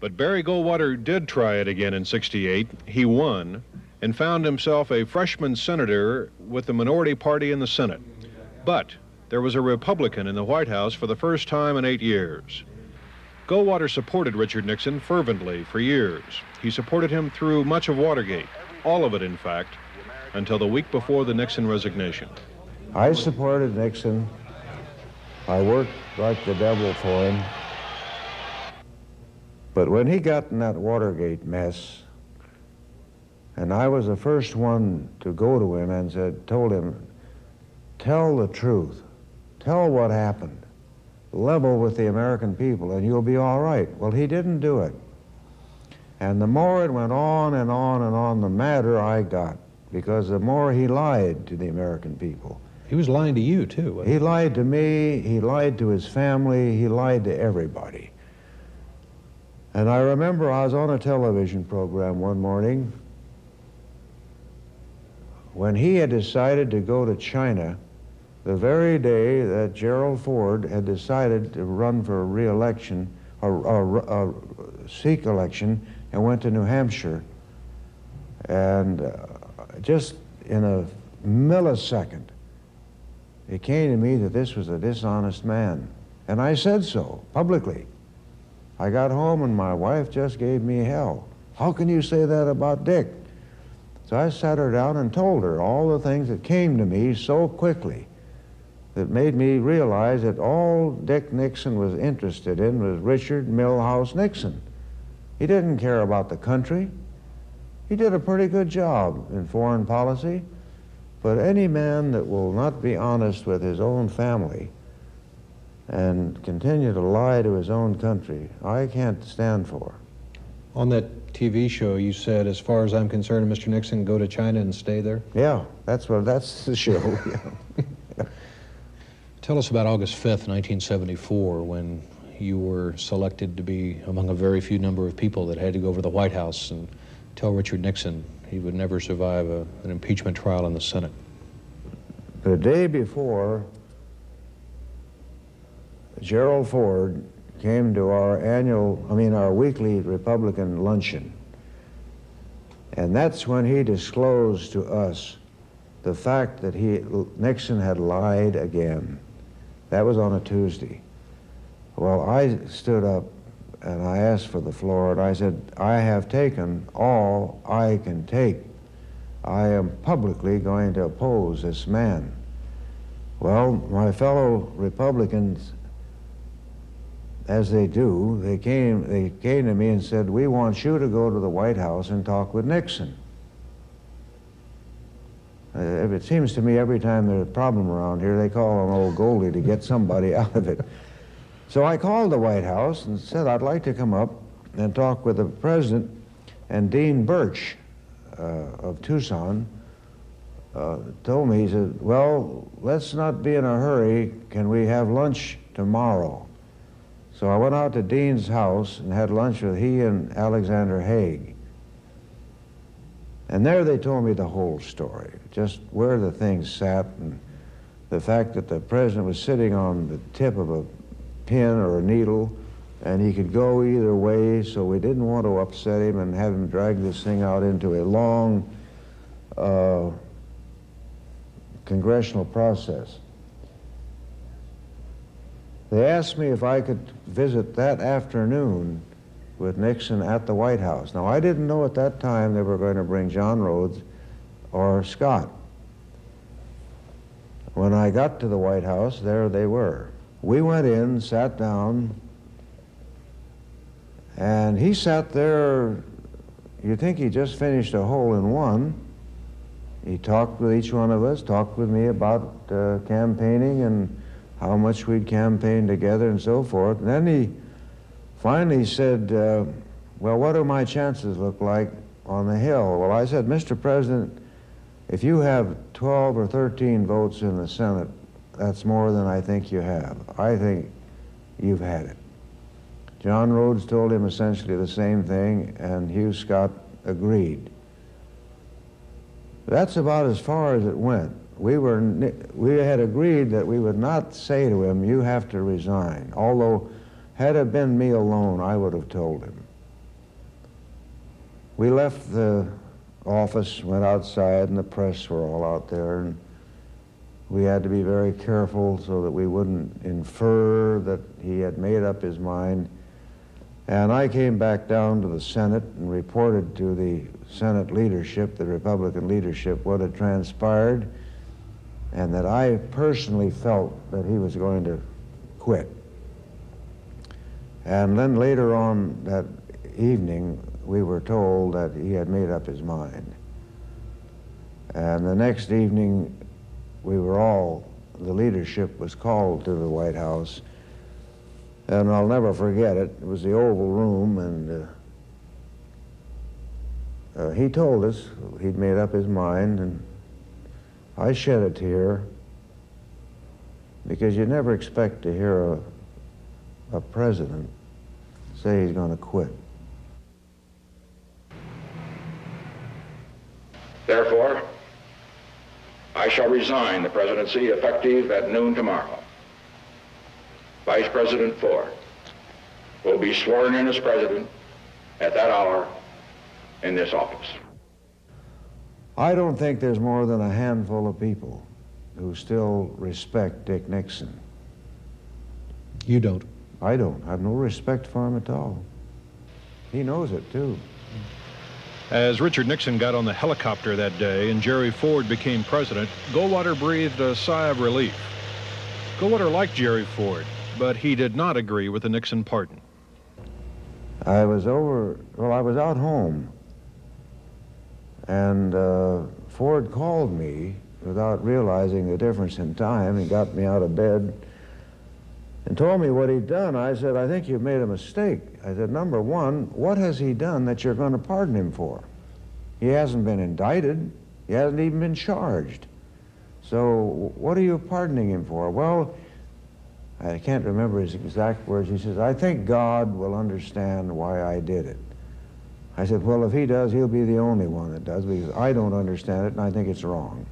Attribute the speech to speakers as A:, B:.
A: But Barry Goldwater did try it again in '68. He won and found himself a freshman senator with the minority party in the Senate. But there was a Republican in the White House for the first time in 8 years. Goldwater supported Richard Nixon fervently for years. He supported him through much of Watergate, all of it in fact, until the week before the Nixon resignation.
B: I supported Nixon. I worked like the devil for him. But when he got in that Watergate mess, and I was the first one to go to him and told him, tell the truth, tell what happened, level with the American people and you'll be all right. Well, he didn't do it. And the more it went on and on and on, the madder I got, because the more he lied to the American people.
C: He was lying to you, too, wasn't he?
B: He lied to me, he lied to his family, he lied to everybody. And I remember I was on a television program one morning when he had decided to go to China the very day that Gerald Ford had decided to run for re-election, or seek election, and went to New Hampshire. And just in a millisecond, it came to me that this was a dishonest man. And I said so, publicly. I got home and my wife just gave me hell. How can you say that about Dick? So I sat her down and told her all the things that came to me so quickly that made me realize that all Dick Nixon was interested in was Richard Milhouse Nixon. He didn't care about the country. He did a pretty good job in foreign policy, but any man that will not be honest with his own family and continue to lie to his own country, I can't stand for.
C: On that TV show, you said, as far as I'm concerned, Mr. Nixon, go to China and stay there?
B: Yeah, that's the show. Yeah.
C: Tell us about August 5th, 1974, when you were selected to be among a very few number of people that had to go over to the White House and tell Richard Nixon he would never survive an impeachment trial in the Senate.
B: The day before, Gerald Ford came to our weekly Republican luncheon. And that's when he disclosed to us the fact that Nixon had lied again. That was on a Tuesday. Well, I stood up and I asked for the floor, and I said, I have taken all I can take. I am publicly going to oppose this man. Well, my fellow Republicans, as they do, they came to me and said, we want you to go to the White House and talk with Nixon. It seems to me every time there's a problem around here, they call on old Goldie to get somebody out of it. So I called the White House and said, I'd like to come up and talk with the president. And Dean Birch of Tucson told me, he said, well, let's not be in a hurry. Can we have lunch tomorrow? So I went out to Dean's house and had lunch with he and Alexander Haig. And there they told me the whole story, just where the things sat, and the fact that the president was sitting on the tip of a pin or a needle, and he could go either way, so we didn't want to upset him and have him drag this thing out into a long congressional process. They asked me if I could visit that afternoon with Nixon at the White House. Now, I didn't know at that time they were going to bring John Rhodes or Scott. When I got to the White House, there they were. We went in, sat down, and he sat there. You'd think he just finished a hole-in-one. He talked with each one of us, talked with me about campaigning and how much we'd campaigned together and so forth. And then he finally said, well, what do my chances look like on the Hill? Well, I said, Mr. President, if you have 12 or 13 votes in the Senate, that's more than I think you have. I think you've had it. John Rhodes told him essentially the same thing, and Hugh Scott agreed. That's about as far as it went. We had agreed that we would not say to him, you have to resign, although had it been me alone, I would have told him. We left the office, went outside, and the press were all out there, and we had to be very careful so that we wouldn't infer that he had made up his mind. And I came back down to the Senate and reported to the Senate leadership, the Republican leadership, what had transpired, and that I personally felt that he was going to quit. And then later on that evening, we were told that he had made up his mind. And the next evening, the leadership was called to the White House, and I'll never forget it. It was the Oval Room, and he told us he'd made up his mind, and I shed a tear, because you never expect to hear a president say he's going to quit.
D: Therefore, I shall resign the presidency effective at noon tomorrow. Vice President Ford will be sworn in as president at that hour in this office.
B: I don't think there's more than a handful of people who still respect Dick Nixon.
C: You don't?
B: I don't. I have no respect for him at all. He knows it, too.
A: As Richard Nixon got on the helicopter that day and Jerry Ford became president, Goldwater breathed a sigh of relief. Goldwater liked Jerry Ford, but he did not agree with the Nixon pardon.
B: I was out home, and Ford called me without realizing the difference in time. He got me out of bed and told me what he'd done. I said, I think you've made a mistake. I said, number one, what has he done that you're going to pardon him for? He hasn't been indicted. He hasn't even been charged. So what are you pardoning him for? Well, I can't remember his exact words. He says, I think God will understand why I did it. I said, well, if he does, he'll be the only one that does, because I don't understand it, and I think it's wrong.